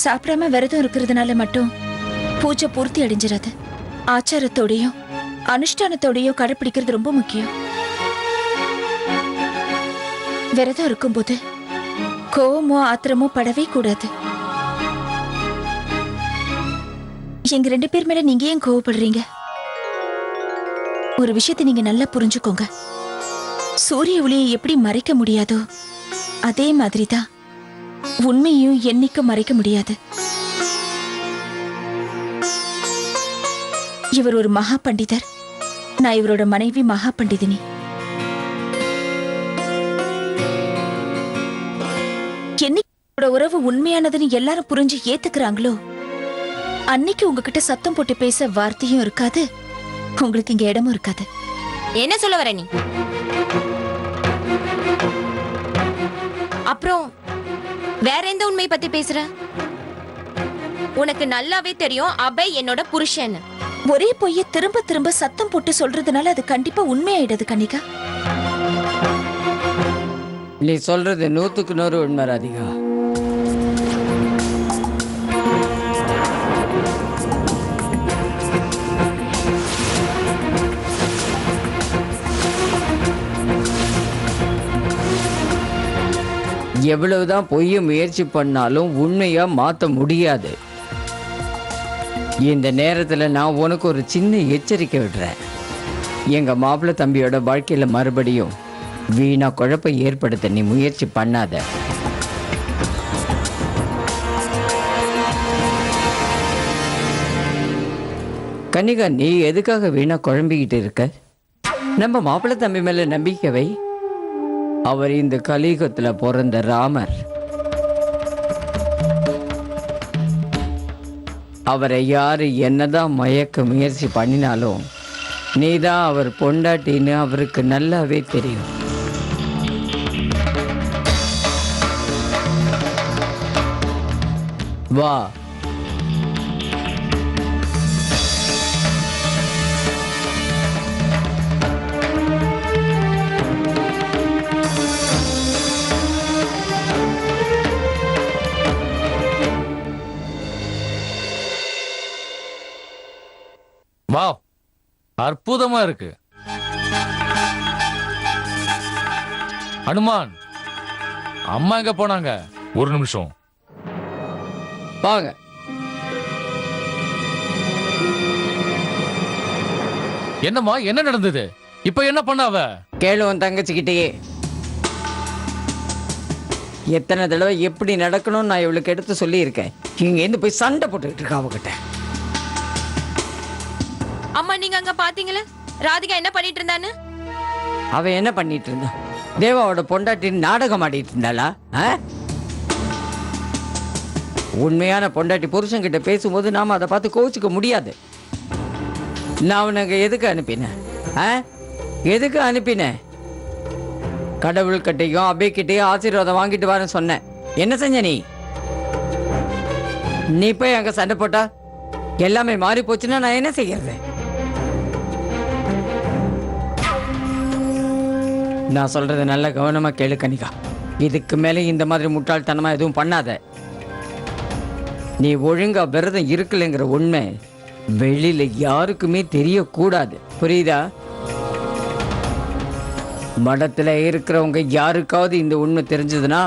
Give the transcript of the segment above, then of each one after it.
சாப்பிடாம விரதம் இருக்கிறதுனால மட்டும் பூஜை பூர்த்தி அடைஞ்சிடாது. ஆச்சாரத்தோடையும் அனுஷ்டானத்தோடையும் கடைப்பிடிக்கிறது ரொம்ப முக்கியம். விரதம் இருக்கும்போது கோவமோ ஆத்திரமோ படவே கூடாது. எங்க 2 பேர் மேல நீங்க ஏன் கோவப்படுறீங்க? ஒரு விஷயத்தை நீங்க நல்லா புரிஞ்சுக்கோங்க. சூரிய ஒளியை எப்படி மறைக்க முடியாதோ அதே மாதிரிதான் உண்மையும் என்னைக்கும் மறைக்க முடியாது. இவர் ஒரு மகா பண்டிதர், நான் இவரோட மனைவி மகா பண்டிதினி. என்னைக்கு உறவு உண்மையானதுன்னு எல்லாரும் புரிஞ்சு ஏத்துக்கிறாங்களோ அன்னைக்கு உங்ககிட்ட சத்தம் போட்டு பேச வார்த்தையும் இருக்காது, உங்களுக்கு இங்க இடமும் இருக்காது. என்ன சொல்ல வர நீ? அப்புறம் வேற எந்த உண்மையை பத்தி பேசுற? உனக்கு நல்லாவே தெரியும் அபய் என்னோட புருஷன். ஒரே பொய்ய திரும்ப திரும்ப சத்தம் போட்டு சொல்றதுனால அது கண்டிப்பா உண்மையாயிடுது கன்னிகா. நீ சொல்றது 100க்கு 100 உண்மை ராதிகா. எவ்வளவுதான் பொய்ய முயற்சி பண்ணாலும் உண்மையா மாத்த முடியாது. இந்த நேரத்துல நான் உனக்கு ஒரு சின்ன எச்சரிக்கை விடுறேன். எங்க மாப்பிள்ளை தம்பியோட வாழ்க்கையில மறுபடியும் வீணா குழப்பம் ஏற்படுத்த நீ முயற்சி பண்ணாத. கன்னிகா, நீ எதுக்காக வீணா குழம்பிக்கிட்டு இருக்க? நம்ம மாப்பிள்ளை தம்பி மேல நம்பிக்கை வை. அவர் இந்த கலியுகத்துல பிறந்த ராமர். அவரை யாரு என்னதான் மயக்க முயற்சி பண்ணினாலும் நீதான் அவர் பொண்டாட்டின்னு அவருக்கு நல்லாவே தெரியும். வா. வா, அற்புதமா இருக்கு. அனுமான், அம்மா எங்க போனாங்க? ஒரு நிமிஷம் வாங்க. என்னம்மா, என்ன நடந்தது? இப்ப என்ன பண்ணாவ? கேளு உன் தங்கச்சிக்கிட்டே. எத்தனை தடவை எப்படி நடக்கணும்னு நான் இவளுக்கு எடுத்து சொல்லியிருக்கேன். இங்க இருந்து போய் சண்டை போட்டுக்கிட்டு இருக்கா அவகிட்ட. அம்மா, நீங்க அங்க பாத்தீங்களா ராதிகா என்ன பண்ணிட்டு இருந்தான்னு? அவ என்ன பண்ணிட்டு இருந்தா? தேவாவோட பொண்டாட்டின்னு நாடகம் ஆடிட்டு இருந்தாளா? உண்மையான பொண்டாட்டி புருஷன்கிட்ட பேசும்போது நாம அதை பார்த்து கோவிச்சுக்க முடியாது. நான் உனக்கு எதுக்கு அனுப்பினேன்? எதுக்கு அனுப்பினேன்? கடவுள் கிட்டையும் அபைக்கிட்டையும் ஆசீர்வாதம் வாங்கிட்டு வரேன்னு சொன்னேன். என்ன செஞ்ச நீ? நீ போய் அங்க சண்டை போட்டா எல்லாமே மாறி போச்சுன்னா நான் என்ன செய்யறது? நான் சொல்றது நல்ல கவனமா கேளு கனிகா. இதுக்கு மேலே இந்த மாதிரி முட்டாள்தனமா எதுவும் பண்ணாத. நீ ஒழுங்கா விரதம் இருக்கலைங்கிற உண்மை வெளியில யாருக்குமே தெரியக்கூடாது, புரியுதா? மடத்துல இருக்கிறவங்க யாருக்காவது இந்த உண்மை தெரிஞ்சதுன்னா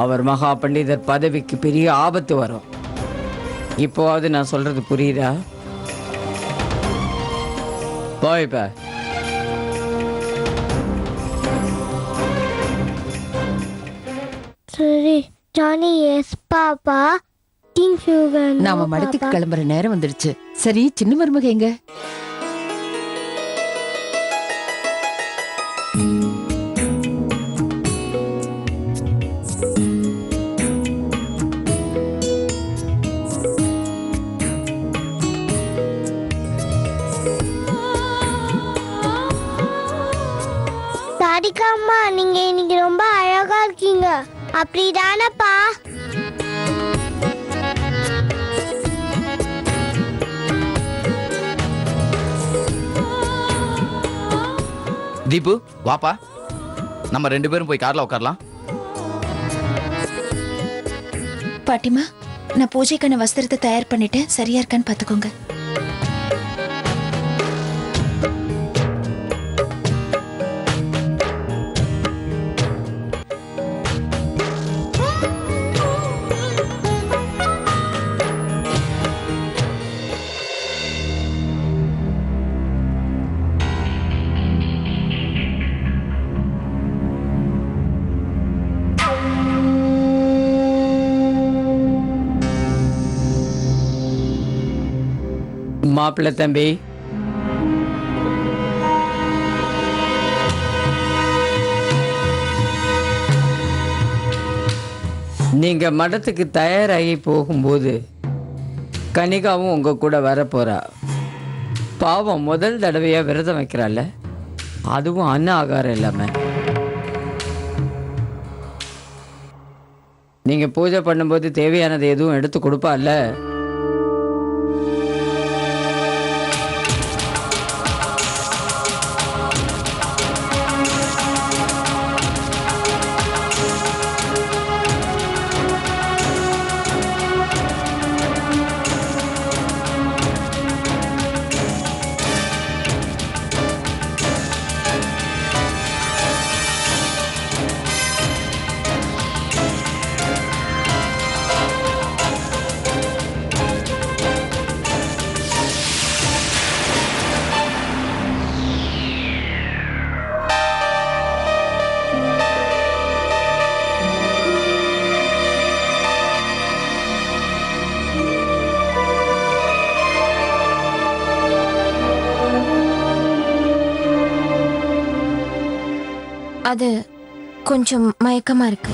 அவர் மகா பண்டிதர் பதவிக்கு பெரிய ஆபத்து வரும். இப்போவாவது நான் சொல்றது புரியுதா? போய்ப்ப. சரி ஜானி. Yes papa. நாம மடத்துக்கு கிளம்புற நேரம் வந்துடுச்சு. சரி, சின்ன மருமக எங்க? ராதிகா அம்மா, நீங்க இன்னைக்கு ரொம்ப அழகா இருக்கீங்க. அப்படிதானப்பா? தீபு, வாப்பா. நம்ம 2 பேரும் போய் கார்ல உட்காரலாம். பாட்டிமா, நான் பூஜைக்கான வஸ்திரத்தை தயார் பண்ணிட்டேன், சரியா இருக்கான்னு பாத்துக்கோங்க. மாப்பிள்ளை தம்பி, நீங்க மடத்துக்கு தயாராகி போகும்போது கனிகாவும் உங்க கூட வரப்போறா. பாவம், முதல் தடவையா விரதம் வைக்கிறாள், அதுவும் அன்ன ஆகாரம் இல்லாம. நீங்க பூஜை பண்ணும்போது தேவையானது எதுவும் எடுத்து கொடுப்பால. அது கொஞ்சம் மயக்கமா இருக்கு.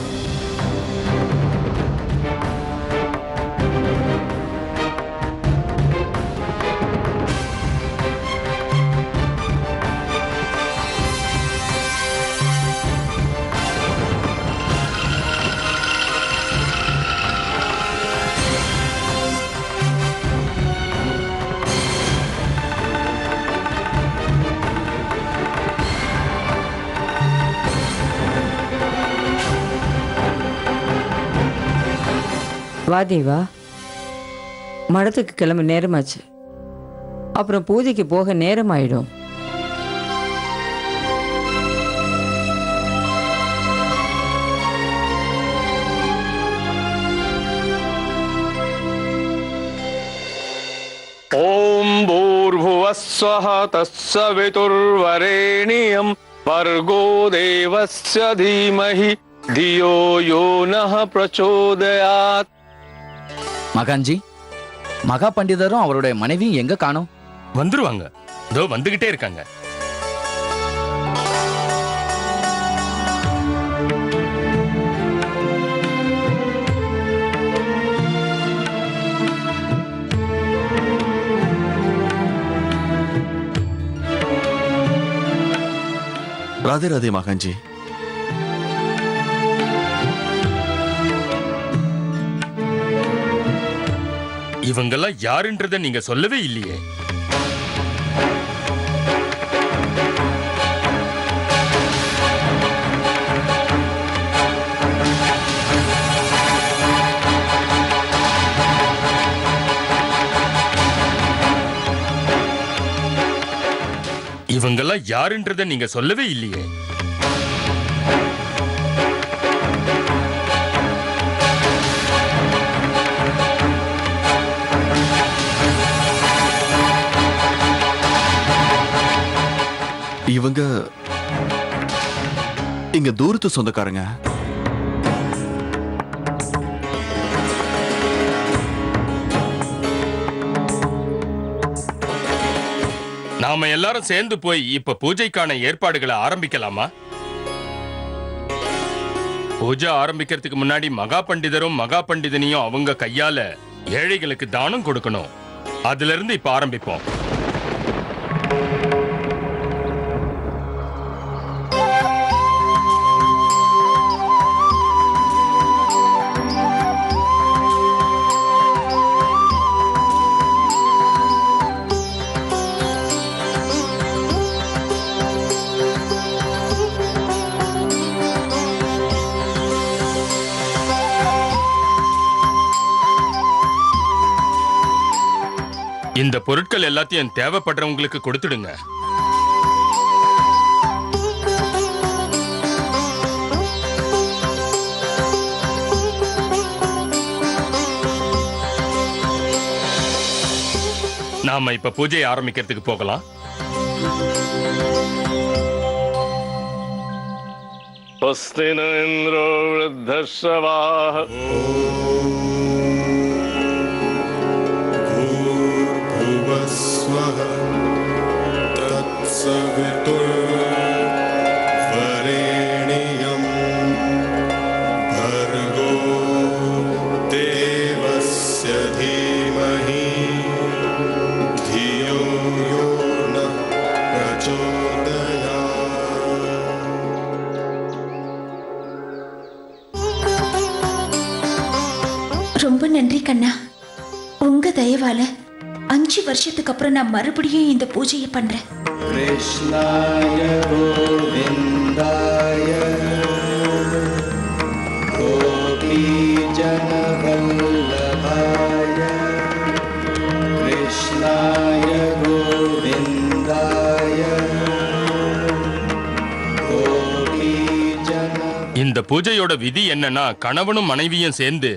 வா தேவா, மடத்துக்கு கிளம்ப நேரமாச்சு, அப்புறம் பூஜைக்கு போக நேரம் ஆயிடும். ஓம் பூர்புவஸ்வஹ தஸ்ஸவிதுர்வரேணியம் வர்கோ தேவஸ்ய தீமஹி தியோ யோ நஹ பிரச்சோதயாத். மகான்ஜி, மகா பண்டிதரும் அவருடைய மனைவியும் எங்க காணோம்? வந்துருவாங்க, இதோ வந்துகிட்டே இருக்காங்க. ராதே ராதே மகான்ஜி. இவங்கெல்லாம் யாருன்றத நீங்க சொல்லவே இல்லையே. இவங்கெல்லாம் யாருன்றத நீங்க சொல்லவே இல்லையே. இவங்க இங்க தூரத்து சொந்தக்காரங்க. நாம எல்லாரும் சேர்ந்து போய் இப்ப பூஜைக்கான ஏற்பாடுகளை ஆரம்பிக்கலாமா? பூஜை ஆரம்பிக்கிறதுக்கு முன்னாடி மகா பண்டிதரும் மகா பண்டிதனையும் அவங்க கையால ஏழைகளுக்கு தானம் கொடுக்கணும். அதுல இருந்து இப்ப ஆரம்பிப்போம். பொருட்கள் எல்லாத்தையும் தேவைப்படுறவங்களுக்கு கொடுத்துடுங்க. நாம இப்ப பூஜையை ஆரம்பிக்கிறதுக்கு போகலாம். स्वस्ति न इन्द्रो वृद्धश्रवाः भूर्भुवस्वः तत्सवितुर्वरेण्यं भर्गो देवस्य धीमहि धियो यो नः प्रचोदयात्. ரொம்ப நன்றி கண்ணா. உங்க தயவால 5 வருஷத்துக்கு அப்புறம் நான் மறுபடியும் இந்த பூஜையை பண்றேன். कृष्णाय गोविन्दाय गोपीजनवल्लभाय कृष्णाय गोविन्दाय गोपीजन. இந்த பூஜையோட விதி என்னன்னா, கணவனும் மனைவியும் சேர்ந்து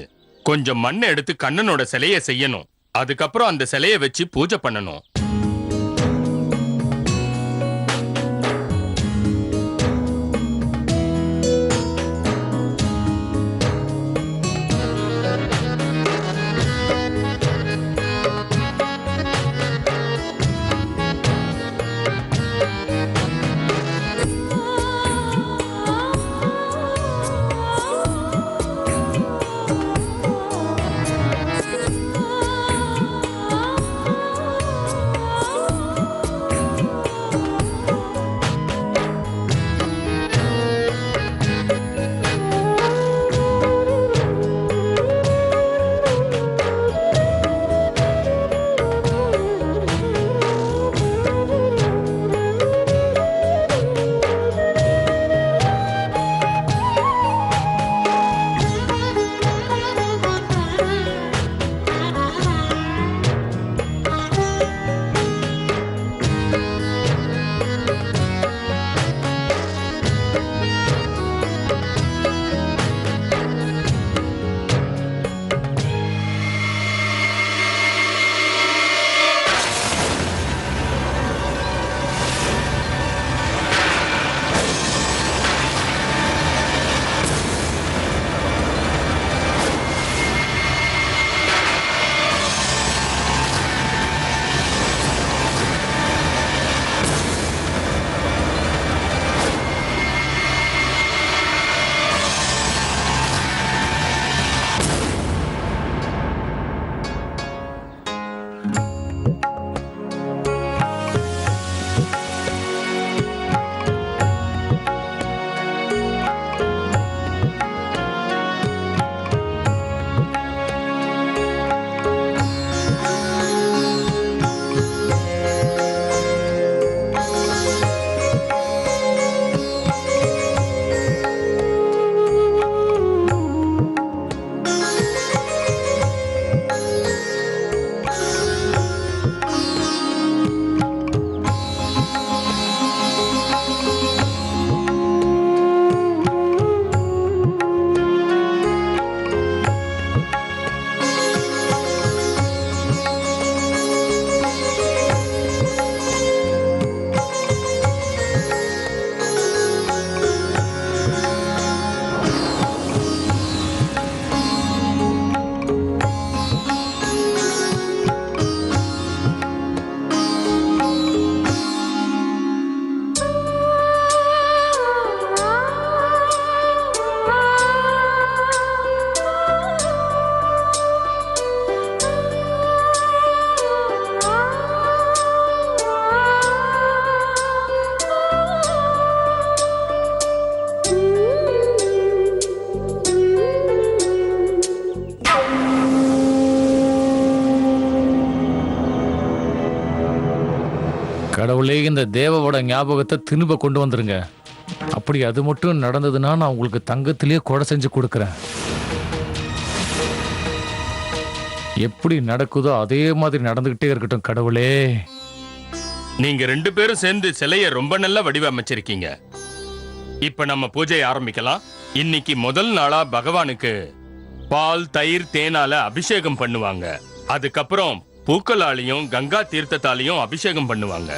கொஞ்சம் மண்ணை எடுத்து கண்ணனோட சிலையை செய்யணும். அதுக்கப்புறம் அந்த சிலையை வச்சு பூஜை பண்ணணும். கடவுளே, இந்த தேவவோட ஞாபகத்தை திரும்ப கொண்டு வந்துருங்க. அப்படி அது மட்டும் நடந்ததுன்னா நான் உங்களுக்கு தங்கத்திலேயே கொடை செஞ்சு கொடுக்குறேன். எப்படி நடக்குதோ அதே மாதிரி நடந்துகிட்டே இருக்கட்டும் கடவுளே. நீங்க 2 பேரும் சேர்ந்து சிலைய ரொம்ப நல்லா வடிவமைச்சிருக்கீங்க. இப்ப நம்ம பூஜையை ஆரம்பிக்கலாம். இன்னைக்கு முதல் நாளா பகவானுக்கு பால், தயிர், தேனால அபிஷேகம் பண்ணுவாங்க. அதுக்கப்புறம் பூக்களாலையும் கங்கா தீர்த்தத்தாலையும் அபிஷேகம் பண்ணுவாங்க.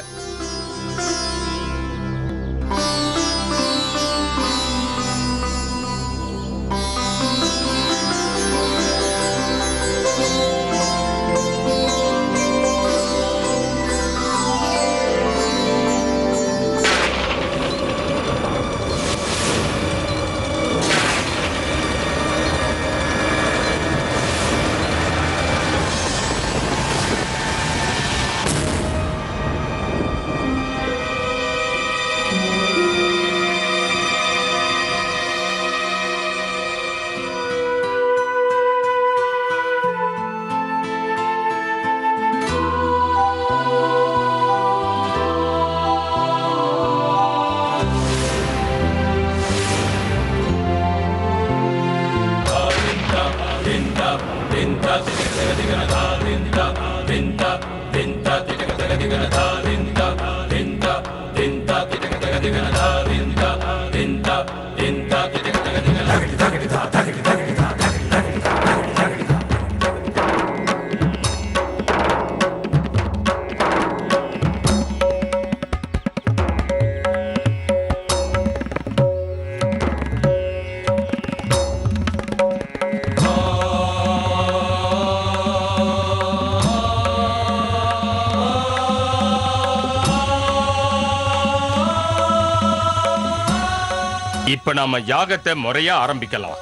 இப்ப நாம யாகத்தை முறையா ஆரம்பிக்கலாம்.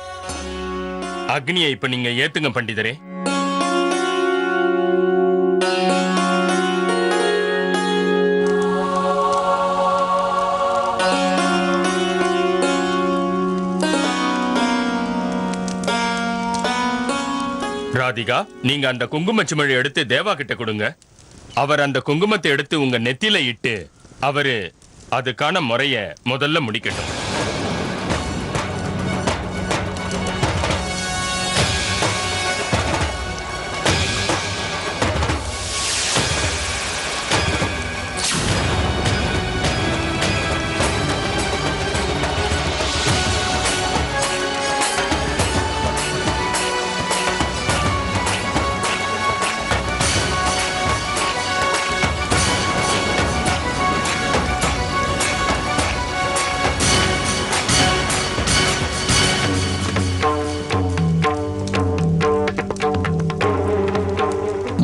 அக்னியை இப்ப நீங்க ஏத்துங்க பண்டிதரே. ராதிகா, நீங்க அந்த குங்குமச்சிமிழி எடுத்து தேவா கிட்ட கொடுங்க. அவர் அந்த குங்குமத்தை எடுத்து உங்க நெத்தில இட்டு அவரு அதுக்கான முறைய முதல்ல முடிக்கட்டும்.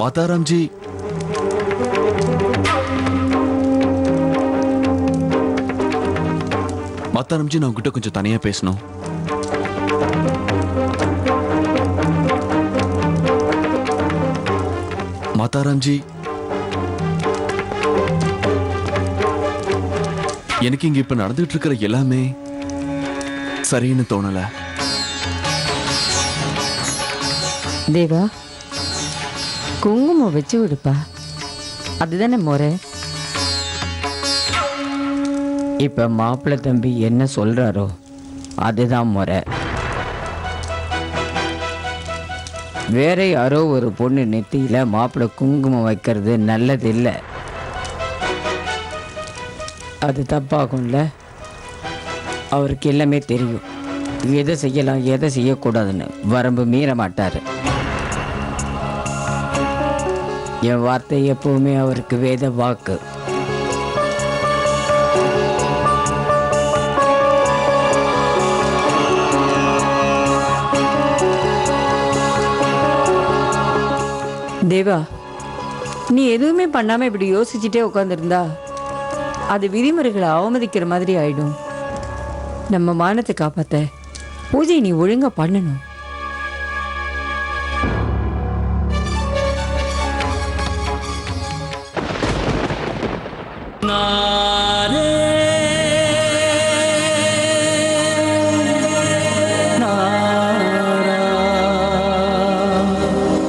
माताराम जी, माताराम जी, நான் உங்ககிட்ட கொஞ்சம் தனியா பேசணும். மாதாராம் ஜி, எனக்கு இங்க இப்ப நடந்துட்டு இருக்கிற எல்லாமே சரின்னு தோணல. தேவா, குங்குமம் வச்சு விடுப்பா, அதுதானே முறை. இப்ப மாப்பிள்ளை தம்பி என்ன சொல்றாரோ அதுதான் முறை. வேற யாரோ ஒரு பொண்ணு நெத்தியில மாப்பிள்ளை குங்குமம் வைக்கிறது நல்லது இல்லை. அது தப்பாகும்ல. அவருக்கு எல்லாமே தெரியும், எதை செய்யலாம் எதை செய்யக்கூடாதுன்னு. வரம்பு மீற மாட்டாரு. என் வார்த்தை எப்பவுமே அவருக்கு வேத வாக்கு. தேவா, நீ எதுவுமே பண்ணாம இப்படி யோசிச்சுட்டே உட்காந்துருந்தா அது விதிமுறைகளை அவமதிக்கிற மாதிரி ஆயிடும். நம்ம மானத்தை காப்பாத்த பூஜை நீ ஒழுங்கா பண்ணணும். நான்